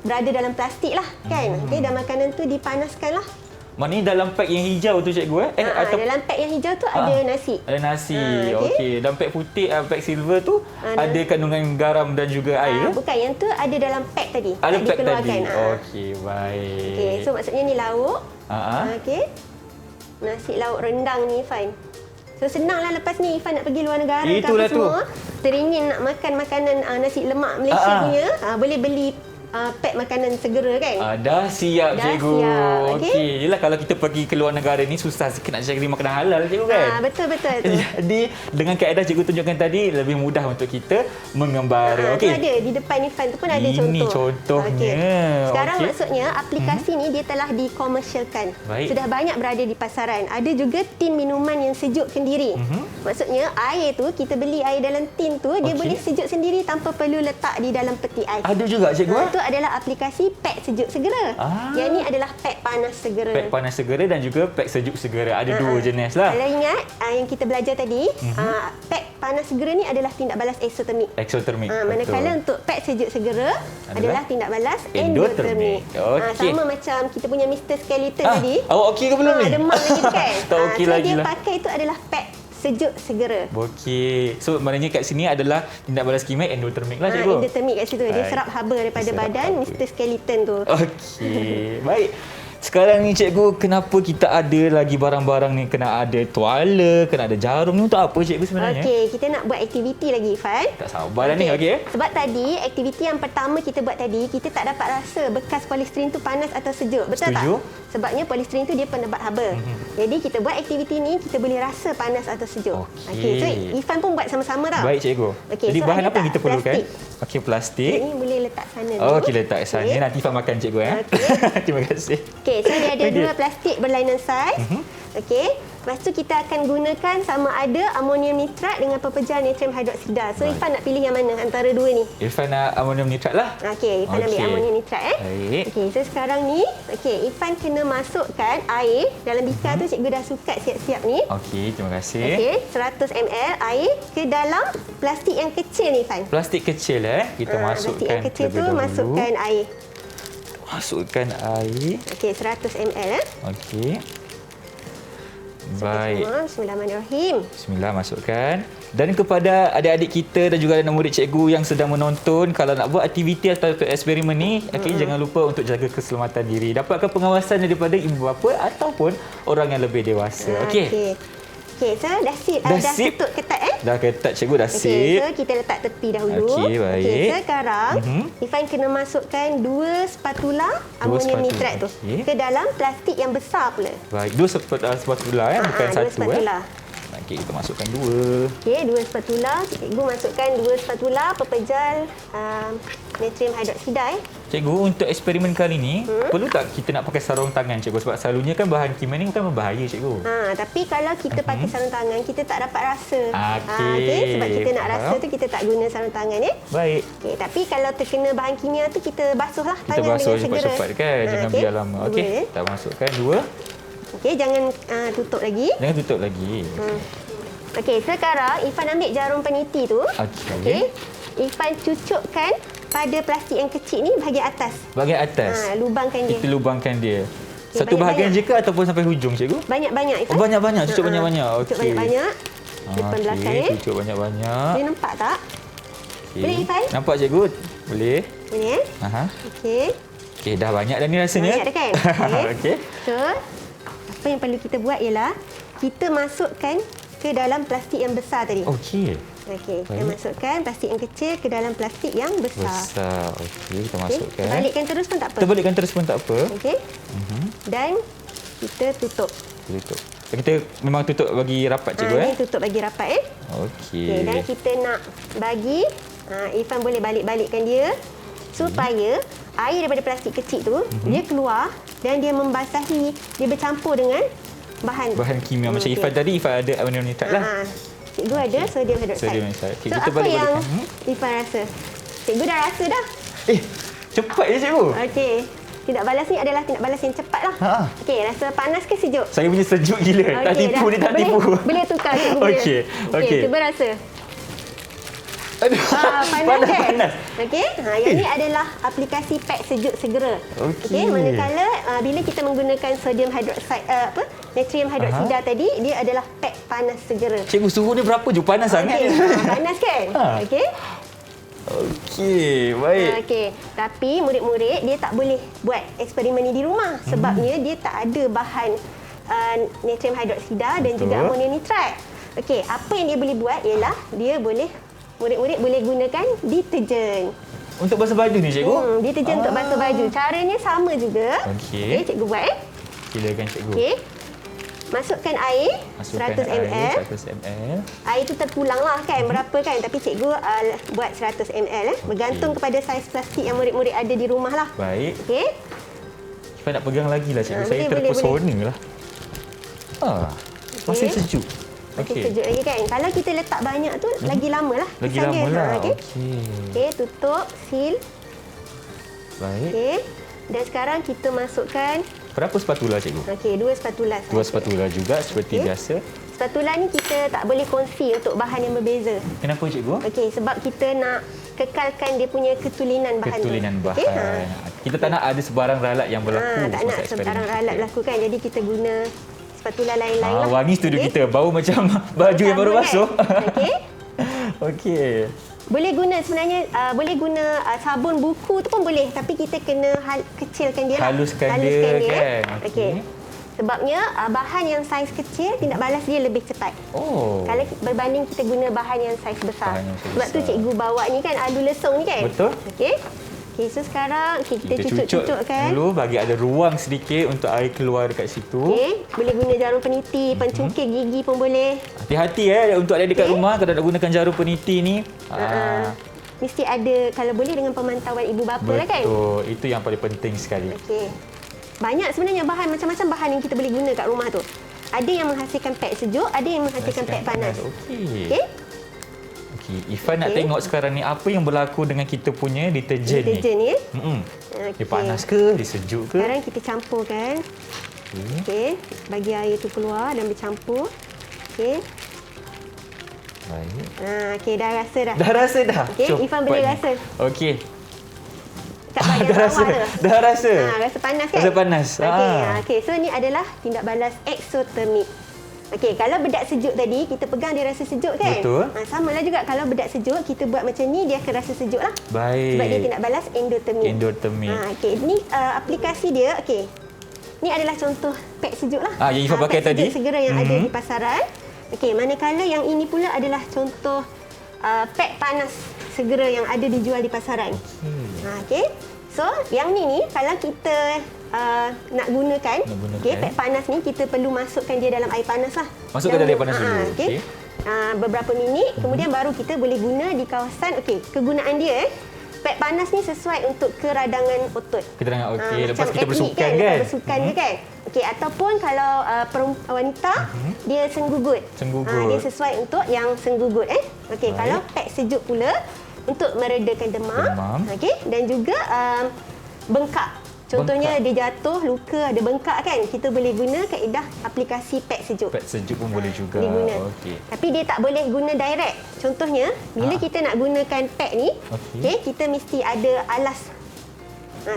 berada dalam plastik lah kan. Okey, dan makanan tu dipanaskan lah. Maknanya dalam pack yang hijau tu, cikgu? Dalam pek yang hijau tu ada nasi. Ada nasi. Okey. Okey. Dan pack putih, pack silver tu ada kandungan garam dan juga air. Bukan, yang tu ada dalam pek tadi. Ada nak pack tadi. dikeluarkan. Okey, baik. Okey, so maksudnya ni lauk. Okey. Nasi lauk rendang ni, Irfan. So senanglah lepas ni Irfan nak pergi luar negara ke Itulah apa semua. Teringin nak makan makanan nasi lemak Malaysia punya, boleh beli pek makanan segera kan. Dah siap, Dah cikgu. siap, okey. Yelah, kalau kita pergi ke luar negara ni susah sikit nak cari makanan halal, cikgu kan? Betul-betul tu. Jadi dengan kaedah cikgu tunjukkan tadi, lebih mudah untuk kita mengembara. Tu Okey. ada di depan Irfan tu pun ada Ini contoh. contohnya. Okey. Sekarang Okey. maksudnya aplikasi ni dia telah dikomersialkan. Baik. Sudah banyak berada di pasaran. Ada juga tin minuman yang sejuk sendiri. Maksudnya air tu, kita beli air dalam tin tu, dia Okey. boleh sejuk sendiri tanpa perlu letak di dalam peti ais. Ada juga, cikgu. Itu adalah aplikasi pek sejuk segera. Yang ni adalah pek panas segera. Pek panas segera dan juga pek sejuk segera. Ada dua jenis lah. Kalau ingat yang kita belajar tadi, pek panas segera ni adalah tindak balas eksotermik. Eksotermik. Manakala untuk pek sejuk segera adalah tindak balas endotermik. Okey. Sama macam kita punya Mr. Skeleton tadi. Awak okey ke belum ni? Demam lagi tu kan. Tak okey so lagi dia lah. pakai itu adalah pek sejuk segera. Okey. So maknanya kat sini adalah tindak balas kimia endotermik lah, cikgu. Endotermik kat situ. Dia Baik. serap haba daripada Serap badan haba. Mr. Skeleton tu. Okey. Baik. Sekarang ni cikgu, kenapa kita ada lagi barang-barang ni? Kena ada tuala, kena ada jarum ni untuk apa cikgu sebenarnya? Okey, kita nak buat aktiviti lagi, Ifan. Tak sabar dah ni, okey. Sebab tadi, aktiviti yang pertama kita buat tadi, kita tak dapat rasa bekas polistiren tu panas atau sejuk. Betul Setuju. tak? Sebabnya polistiren tu dia penebat haba. Jadi kita buat aktiviti ni, kita boleh rasa panas atau sejuk. Okey. So Ifan pun buat sama-sama tau. Baik cikgu. Okey, Jadi so bahan ada apa yang tak kita perlukan? plastik? Okey, plastik. Ini boleh letak sana dulu. Oh, okey, letak sana. Okey. Nanti Ifan makan cikgu ya. Okey. Terima kasih. Okey, so dia ada Okey. dua plastik berlainan saiz. Okey. Lepas tu kita akan gunakan sama ada amonium nitrat dengan pepejal natrium hidroksida. So Ifan nak pilih yang mana antara dua ni? Irfan nak amonium nitrat lah. Okey, Ifan ambil Okey. amonium nitrat Baik. Okey, so sekarang ni, okey, Ifan kena masukkan air dalam bikar tu, cikgu dah sukat siap-siap ni. Okey, terima kasih. Okey, 100 ml air ke dalam plastik yang kecil ni, Ifan. Plastik kecil kita masukkan plastik yang kecil tu terlebih dahulu. masukkan air. Masukkan air. Okey, 100 ml Okey. Baik. Bismillahirrahmanirrahim. Bismillah, masukkan. Dan kepada adik-adik kita dan juga anak murid cikgu yang sedang menonton, kalau nak buat aktiviti atau eksperimen ni, jangan lupa untuk jaga keselamatan diri. Dapatkan pengawasan daripada ibu bapa ataupun orang yang lebih dewasa. Okey. Okey, so dah sip. Dah Dah sip. tutup ketat Dah ketat cikgu, dah Okey, sip. so kita letak tepi dahulu. Okey, baik. Okey, sekarang Ifan kena masukkan 2 spatula amonium spatula, nitrat tu okey. ke dalam plastik yang besar pula. Baik, dua spatula bukan dua satu spatula. Okey, kita masukkan dua. Okey, 2 spatula. Cikgu masukkan 2 spatula pepejal natrium hidroksida. Cikgu, untuk eksperimen kali ni, perlu tak kita nak pakai sarung tangan cikgu? Sebab selalunya kan bahan kimia ni bukan berbahaya cikgu. Tapi kalau kita pakai sarung tangan, kita tak dapat rasa. Okey, sebab kita nak rasa faham. tu kita tak guna sarung tangan ya. Baik. Okey, tapi kalau terkena bahan kimia tu kita basuhlah Kita tangan basuh dengan segera. cepat-cepat kan, jangan okey. biar lama. Okey, Dua. kita masukkan dua. Okey, jangan tutup lagi. Jangan tutup lagi. Okey, sekarang Ifan ambil jarum peniti tu. Okey. Ifan cucukkan pada plastik yang kecil ni bahagian atas. Bahagian atas. Lubangkan dia. Kita lubangkan dia. Okey, Satu bahagian banyak-banyak. je ke ataupun sampai hujung cikgu? Banyak-banyak Ifan. Oh, banyak-banyak. Cucuk banyak-banyak. Cucuk Okey. banyak-banyak. Depan belakang ni. Cucuk banyak-banyak. Dia nampak tak? Okey. Boleh, Ifan? Nampak cikgu? Boleh. Ini ya. Aha. Okey. Okey, dah banyak dah ni rasanya. Banyak dah kan? Okey. So, apa yang perlu kita buat ialah kita masukkan ke dalam plastik yang besar tadi. Okey. Okey, kita Baik. masukkan plastik yang kecil ke dalam plastik yang besar. Besar. Okey, kita Okey, masukkan. kita balikkan terus pun tak apa. Kita balikkan terus pun tak apa. Okey. Dan kita tutup. Tutup. Kita memang tutup bagi rapat cikgu Ni tutup bagi rapat Okey. Okey, dan kita nak bagi Ifan boleh balik-balikkan dia supaya air daripada plastik kecil tu dia keluar dan dia membasahi, dia bercampur dengan bahan kimia macam okey. Ifan tadi, Ifan ada amonium nitrat lah. Cikgu ada sodium hidroksida. Sodium hidroksida. Okey, So kita apa yang balik-balikkan. Ifan rasa? Cikgu dah rasa dah. Cepat je cikgu. Okey. Tindak balas ni adalah tindak balas yang cepat lah. Okey, rasa panas ke sejuk? Saya punya sejuk gila. Tak Okey, tipu dah. ni, tak Boleh- tipu. Boleh tukar cikgu punya. Okey, okey. Cuba rasa. Aduh, Panas kan? panas. Okey. Yang ni adalah aplikasi pek sejuk segera. Okey. Manakala bila kita menggunakan sodium hidroksida natrium hidroksida tadi, dia adalah pek panas segera. Cikgu, suhu ni berapa je? Panas sangat. Okey. Panas kan? Okey. Okey, baik. Okey. Tapi murid-murid dia tak boleh buat eksperimen ni di rumah sebabnya dia tak ada bahan natrium hidroksida dan juga Betul. amonium nitrat. Okey, apa yang dia boleh buat ialah dia boleh murid-murid boleh gunakan deterjen. Untuk basuh baju ni cikgu? Deterjen untuk basuh baju. Caranya sama juga. Okey. Cikgu buat Silakan cikgu. Okey. Masukkan air Masukkan 100 ml. air 100 ml. Air tu terpulang lah kan berapa kan, tapi cikgu buat 100 ml bergantung kepada saiz plastik yang murid-murid ada di rumah lah. Baik. Okey. Ifan nak pegang lagi lah cikgu. Saya boleh, terpesona lah. Masih sejuk. Masih sejuk lagi kan. Kalau kita letak banyak tu lagi lama lah. Lagi kesannya. lama lah. Okey. Okey. Okey, tutup, seal. Baik. Okey. Dan sekarang kita masukkan Berapa spatula cikgu? 2 spatula sahaja. 2 spatula juga seperti Okey. biasa. Spatula ni kita tak boleh kongsi untuk bahan yang berbeza. Kenapa cikgu? Okey, sebab kita nak kekalkan dia punya ketulinan bahan Ketulinan tu. bahan. Okey, Kita tak nak ada sebarang ralat yang berlaku tak nak semasa eksperimen sebarang ralat kita. berlaku kan. Jadi kita guna spatula lain-lain lah. Wangi studio Okey. kita. Bau macam baju yang baru Sama kan? basuh. Okey. Okey. Boleh guna sebenarnya, boleh guna sabun buku tu pun boleh, tapi kita kena kecilkan dia lah. Haluskan dia kan. Okey. Sebabnya bahan yang saiz kecil tindak balas dia lebih cepat. Oh. Kalau berbanding kita guna bahan yang saiz besar. Bahan yang saiz Sebab tu besar. cikgu bawa ni kan alu lesung ni kan. Betul. Okey. Okey, so sekarang kita cucuk-cucukkan. Dulu bagi ada ruang sedikit untuk air keluar dekat situ. Okey, boleh guna jarum peniti, pencungkil gigi pun boleh. Hati-hati untuk ada dekat rumah kalau nak gunakan jarum peniti ni. Mesti ada, kalau boleh dengan pemantauan ibu bapa lah kan. Betul, itu yang paling penting sekali. Okey. Banyak sebenarnya bahan, macam-macam bahan yang kita boleh guna kat rumah tu. Ada yang menghasilkan pek sejuk, ada yang menghasilkan pek panas. Okey. Okey? Okey, Ifan nak tengok sekarang ni apa yang berlaku dengan kita punya deterjen ni. Deterjen ni. Dia panas ke? Dia sejuk ke? Sekarang kita campurkan. Okey. Bagi air tu keluar dan bercampur. Okey. Baik. Okey, dah rasa dah. Dah rasa dah? Okey, Jom, Ifan buat boleh ni. rasa. Okey. Kat bahagian Dah rasa? bawah tu. Dah rasa? Rasa panas kan? Rasa panas. Okey, so ni adalah tindak balas eksotermik. Okey, kalau bedak sejuk tadi, kita pegang dia rasa sejuk kan? Betul. Samalah juga kalau bedak sejuk, kita buat macam ni, dia akan rasa sejuk lah. Baik. Sebab dia tindak balas endotermik. Endotermik. Okey, ni aplikasi dia, okey. Ni adalah contoh pek sejuk lah. Yang Ifan pakai pek tadi. Sejuk segera yang ada di pasaran. Okey, manakala yang ini pula adalah contoh pek panas segera yang ada dijual di pasaran. Okey. So, yang ni kalau kita nak gunakan, okey, pek panas ni kita perlu masukkan dia dalam air panas lah. Masukkan dalam air panas dulu. Okey. Beberapa minit, kemudian baru kita boleh guna di kawasan. Okey, kegunaan dia pek panas ni sesuai untuk keradangan otot. Kita okey, lepas macam kita atlet bersukan kan? kan? Bersukan je kan? Okey, ataupun kalau wanita dia senggugut. Senggugut. Dia sesuai untuk yang senggugut Okey, Baik. kalau pek sejuk pula untuk meredakan demam. Okey, dan juga bengkak. Contohnya dia jatuh, luka, ada bengkak kan? Kita boleh guna kaedah aplikasi pek sejuk. Pek sejuk pun boleh juga. Diguna. Okey. Tapi dia tak boleh guna direct. Contohnya, bila kita nak gunakan pek ni, Okey. kita mesti ada alas.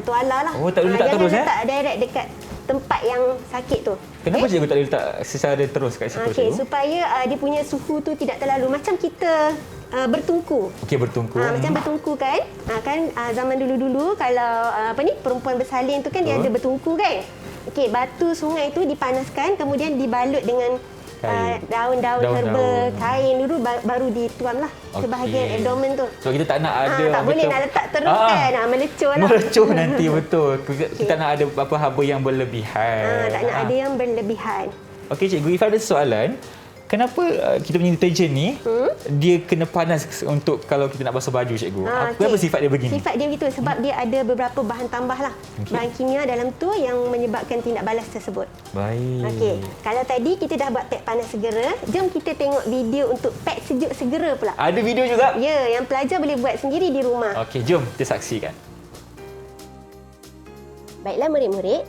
Tuala lah. Oh, tak boleh letak terus, Jangan letak direct dekat tempat yang sakit tu. Kenapa cikgu tak boleh letak secara terus kat situ? Okey, supaya dia punya suhu tu tidak terlalu macam kita bertungku. Okey, bertungku. Macam bertungku kan? Kan zaman dulu-dulu kalau perempuan bersalin tu kan dia ada bertungku kan? Okey, batu sungai tu dipanaskan kemudian dibalut dengan daun-daun herba, kain dulu baru dituam lah sebahagian abdomen tu. So kita tak nak ada tak boleh nak letak terus kan, melecur lah. Melecur nanti betul. Kita nak ada apa haba yang berlebihan. Tak nak ada yang berlebihan. Okey cikgu, Ifan ada soalan. Kenapa kita punya deterjen ni dia kena panas untuk kalau kita nak basuh baju cikgu? Kenapa sifat dia begini? Sifat dia begitu sebab dia ada beberapa bahan tambah lah. Bahan kimia dalam tu yang menyebabkan tindak balas tersebut. Baik. Okey, kalau tadi kita dah buat pek panas segera, jom kita tengok video untuk pek sejuk segera pula. Ada video juga? Ya, yang pelajar boleh buat sendiri di rumah. Okey, jom kita saksikan. Baiklah murid-murid,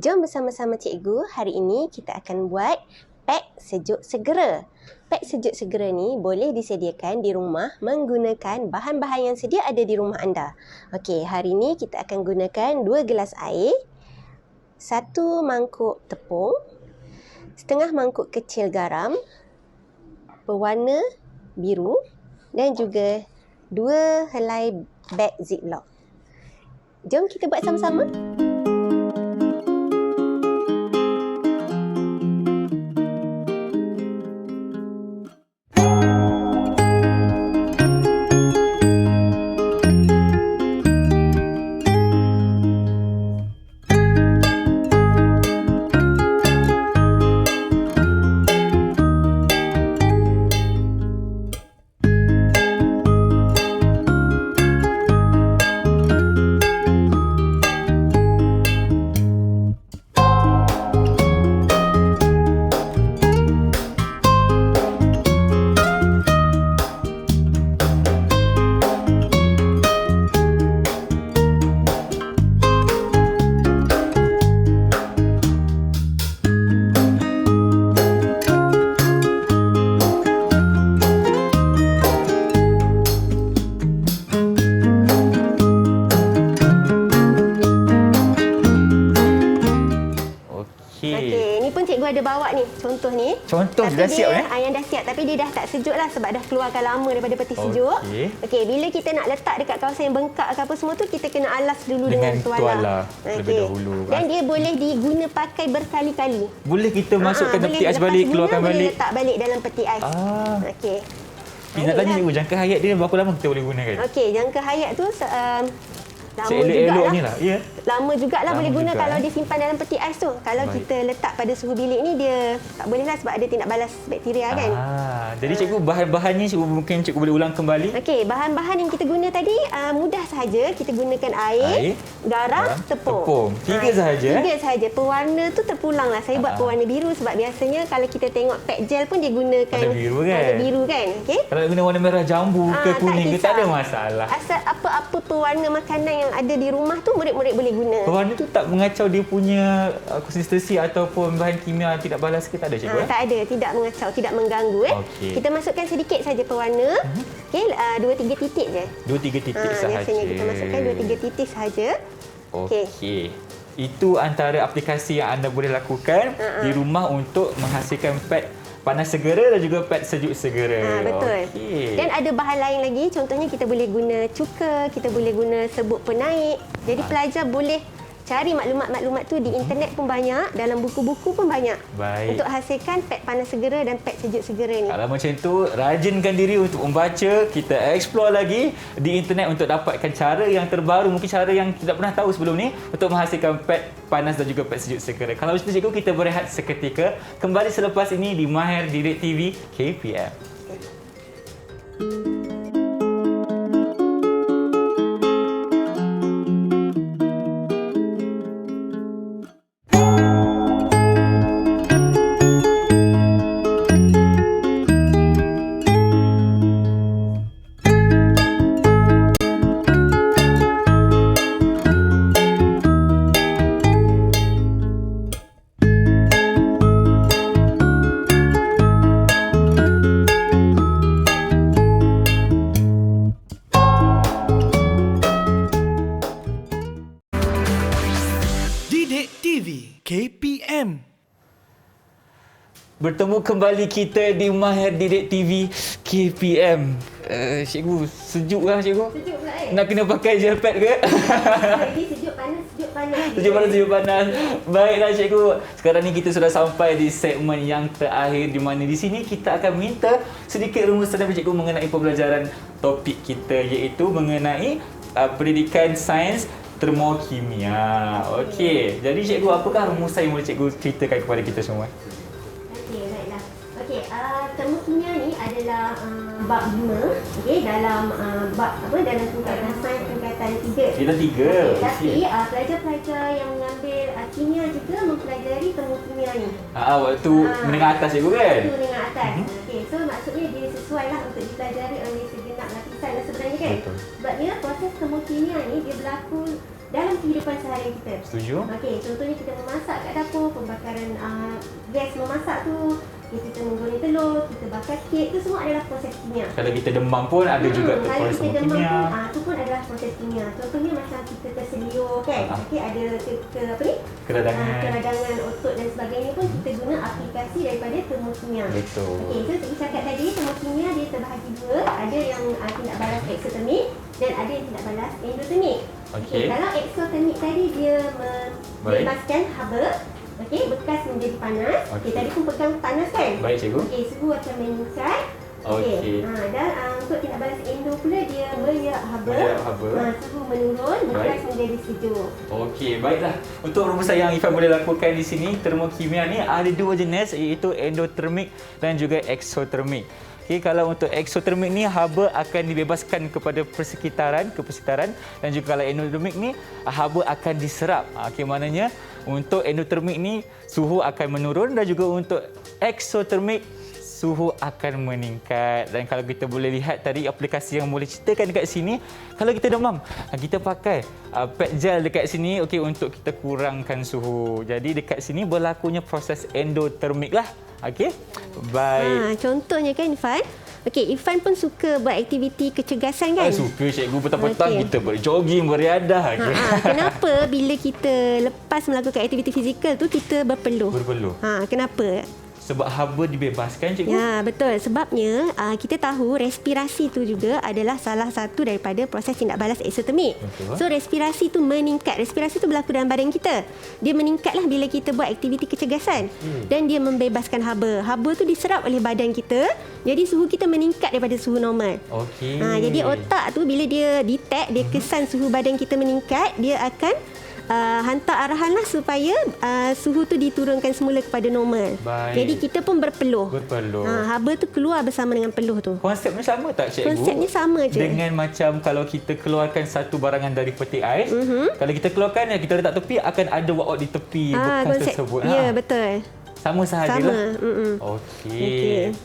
jom bersama-sama cikgu hari ini kita akan buat pek sejuk segera. Pek sejuk segera ni boleh disediakan di rumah menggunakan bahan-bahan yang sedia ada di rumah anda. Okey, hari ini kita akan gunakan 2 gelas air, 1 mangkuk tepung, setengah mangkuk kecil garam, berwarna biru dan juga 2 helai beg ziplock. Jom kita buat sama-sama. contoh ni. Contoh tapi dah siap yang dah siap tapi dia dah tak sejuk lah sebab dah keluarkan lama daripada peti sejuk. Okey, bila kita nak letak dekat kawasan yang bengkak ke apa semua tu, kita kena alas dulu dengan tuala. Lebih dahulu. Dan dia boleh diguna pakai berkali-kali. Boleh kita masukkan peti ais balik, keluarkan balik. Boleh letak balik dalam peti ais. Okey. Nak tanya cikgu, jangka hayat dia berapa lama kita boleh gunakan? Okey, jangka hayat tu lama elok-eloknya lah. Ya. Lama jugalah boleh guna juga, kalau disimpan dalam peti ais tu. Kalau kita letak pada suhu bilik ni, dia tak boleh lah sebab ada tindak balas bakteria kan. Jadi cikgu, bahan-bahannya cikgu mungkin cikgu boleh ulang kembali. Okey, bahan-bahan yang kita guna tadi mudah sahaja. Kita gunakan air, garam, tepung. Tiga sahaja. Tiga sahaja. Pewarna tu terpulang lah. Saya buat pewarna biru sebab biasanya kalau kita tengok pack gel pun dia gunakan warna biru kan. Okey. Kalau guna warna merah jambu ke kuning ke tak ada masalah. Asal apa-apa pewarna makanan yang ada di rumah tu murid-murid boleh guna. Pewarna tu tak mengacau dia punya konsistensi ataupun bahan kimia tidak balas ke tak ada cikgu? Tak ada, tidak mengacau, tidak mengganggu. Kita masukkan sedikit saja pewarna. Okey, 2-3 titik je. 2-3 titik sahaja. Biasanya kita masukkan 2-3 titik sahaja. Okey. Itu antara aplikasi yang anda boleh lakukan di rumah untuk menghasilkan pad panas segera dan juga pad sejuk segera. Betul. Dan ada bahan lain lagi, contohnya kita boleh guna cuka, kita boleh guna serbuk penaik. Jadi pelajar boleh cari maklumat-maklumat tu di internet pun banyak, dalam buku-buku pun banyak. Baik. Untuk hasilkan pad panas segera dan pad sejuk segera ni. Kalau macam tu, rajinkan diri untuk membaca, kita explore lagi di internet untuk dapatkan cara yang terbaru, mungkin cara yang tidak pernah tahu sebelum ni untuk menghasilkan pad panas dan juga pad sejuk segera. Kalau macam tu cikgu, kita berehat seketika. Kembali selepas ini di Mahir Didik TV KPM. KPM. Bertemu kembali kita di Mahir Didik TV KPM. Cikgu, sejuk lah cikgu? Sejuk pula Nak kena pakai gel pad ke? Jadi sejuk panas, sejuk panas. Sejuk panas. Baiklah cikgu. Sekarang ni kita sudah sampai di segmen yang terakhir di mana di sini kita akan minta sedikit rumusan dari cikgu mengenai pembelajaran topik kita iaitu mengenai pendidikan sains termokimia. Okey. Jadi cikgu, apakah rumusan yang boleh cikgu ceritakan kepada kita semua? Okey, baiklah. Okey, termokimia ni adalah bab 5, okey, dalam bab dalam tingkatan sains tingkatan 3. Kita 3. Tapi pelajar-pelajar yang mengambil kimia juga mempelajari termokimia ni. Waktu menengah atas cikgu kan? Waktu menengah atas. Okey, so maksudnya dia sesuailah untuk dipelajari oleh segenap lapisan lah sebenarnya kan? Betul. Sebabnya proses termokimia ni dia berlaku dalam kehidupan seharian kita. Setuju? Okey, contohnya kita memasak kat dapur, pembakaran gas memasak tu, kita menggoreng telur, kita bakar kek, itu semua adalah proses kimia. Kalau kita demam pun ada juga proses Kalau kita demam kimia. pun, itu pun adalah proses kimia. Contohnya macam kita terseliur kan, okey, ada apa ni? Keradangan otot dan sebagainya pun kita guna aplikasi daripada termokimia. Betul. Okey, so saya cakap tadi termokimia dia terbahagi dua, ada yang tindak balas eksotermik dan ada yang tindak balas endotermik. Okey. Kalau eksotermik tadi dia membebaskan haba, okey, bekas menjadi panas. Okey, tadi pun pegang panas kan? Baik cikgu. Okey, suhu akan meningkat. Okey. Dan untuk tindak balas endo pula dia menyerap haba. Suhu menurun, bekas menjadi sejuk. Okey, baiklah. Untuk rumusan yang Ifan boleh lakukan di sini, termokimia ni ada dua jenis iaitu endotermik dan juga eksotermik. Okay, kalau untuk eksotermik ni haba akan dibebaskan kepada persekitaran dan juga kalau endotermik ni haba akan diserap. Okey, maknanya untuk endotermik ni suhu akan menurun dan juga untuk eksotermik suhu akan meningkat. Dan kalau kita boleh lihat tadi aplikasi yang boleh ceritakan dekat sini, kalau kita demam, kita pakai pad gel dekat sini okey untuk kita kurangkan suhu. Jadi dekat sini berlakunya proses endotermik lah. Okey. Baik. Contohnya kan Ifan. Okey, Ifan pun suka buat aktiviti kecergasan kan? Suka cikgu, petang-petang kita berjogging, beriadah. Kenapa bila kita lepas melakukan aktiviti fizikal tu kita berpeluh? Berpeluh. Kenapa? sebab haba dibebaskan, cikgu? Ya, betul. Sebabnya kita tahu respirasi tu juga adalah salah satu daripada proses tindak balas eksotermik. So respirasi tu meningkat. Respirasi tu berlaku dalam badan kita. Dia meningkatlah bila kita buat aktiviti kecergasan. Dan dia membebaskan haba. Haba tu diserap oleh badan kita. Jadi suhu kita meningkat daripada suhu normal. Okey. Jadi otak tu bila dia detect, dia kesan suhu badan kita meningkat, dia akan hantar arahan lah supaya suhu tu diturunkan semula kepada normal. Baik. Jadi kita pun berpeluh. Haba tu keluar bersama dengan peluh tu. Konsepnya sama tak, cikgu? Konsepnya sama je. Dengan macam kalau kita keluarkan satu barangan dari peti ais, kalau kita keluarkan, kita letak tepi, akan ada walk out di tepi bekas tersebut. Ya, betul. Sama sahajalah. Sama. Okey.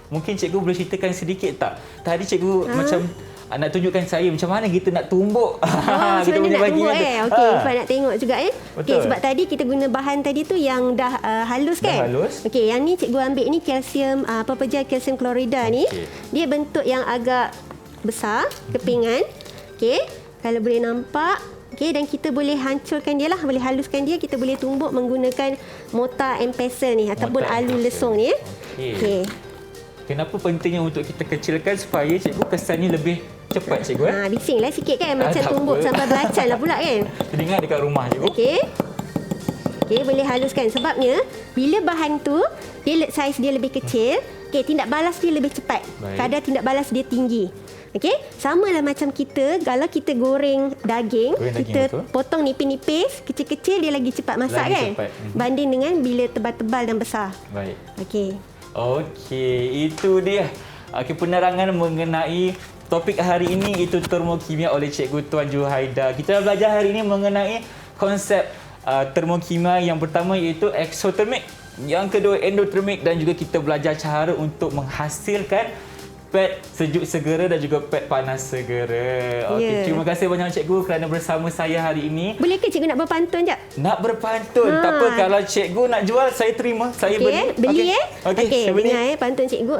Mungkin cikgu boleh ceritakan sedikit tak? Tadi cikgu macam nak tunjukkan saya macam mana kita nak tumbuk. Kita punya nak tumbuk Okey, Ifan nak tengok juga Betul. Sebab tadi kita guna bahan tadi tu yang dah halus kan? Dah halus. Okey, yang ni cikgu ambil ni kalsium pepejal kalsium klorida ni. Dia bentuk yang agak besar, kepingan. Okey, kalau boleh nampak. Okey, dan kita boleh hancurkan dia lah, boleh haluskan dia, kita boleh tumbuk menggunakan mortar and pestle ni ataupun alu lesung ni. Okey. Kenapa pentingnya untuk kita kecilkan supaya cikgu kesannya lebih cepat, cikgu? Bisinglah sikit kan, macam tumbuk sampai belacan lah pula kan. Telinga dekat rumah, cikgu. Okey, boleh haluskan. Sebabnya bila bahan tu saiz dia lebih kecil, tindak balas dia lebih cepat. Kadar tindak balas dia tinggi. Okey, samalah macam kita kalau kita goreng daging, kita potong nipis-nipis, kecil-kecil, dia lagi cepat masak kan? Banding dengan bila tebal-tebal dan besar. Baik. Okey, itu dia penerangan mengenai topik hari ini, itu termokimia oleh Cikgu Tuan Juhaida. Kita dah belajar hari ini mengenai konsep termokimia. Yang pertama iaitu eksotermik, yang kedua endotermik, dan juga kita belajar cara untuk menghasilkan pad sejuk segera dan juga pad panas segera. Terima kasih banyak cikgu kerana bersama saya hari ini. Boleh ke cikgu nak berpantun jap? Nak berpantun? Tak apa, kalau cikgu nak jual, saya terima. Saya beli. Beli Okey, saya beli. Dengar pantun cikgu.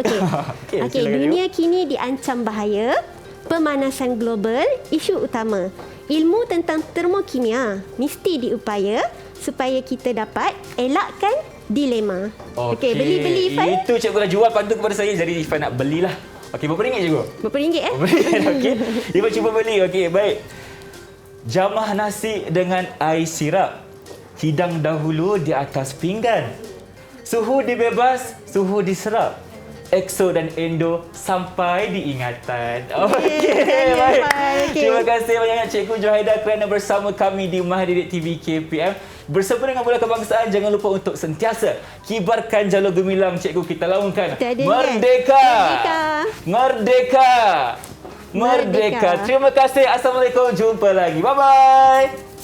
Okey, dunia kini diancam bahaya, pemanasan global isu utama. Ilmu tentang termokimia mesti diupaya supaya kita dapat elakkan dilema. Okey, beli Ifan. Itu cikgu dah jual pantun kepada saya, jadi Ifan nak belilah. Okey, berapa ringgit cikgu? Berapa ringgit Okey. Ifan cuba beli. Okey, baik. Jamah nasi dengan air sirap. Hidang dahulu di atas pinggan. Suhu dibebas, suhu diserap. Exo dan Endo sampai diingatan. Okey, baik. Terima kasih banyak Cikgu Juhaida kerana bersama kami di Mahdidik TV KPM. Bersama dengan Bola Kebangsaan, jangan lupa untuk sentiasa kibarkan jalur gemilang cikgu kita laungkan. Merdeka! Merdeka! Merdeka! Terima kasih. Assalamualaikum. Jumpa lagi. Bye-bye.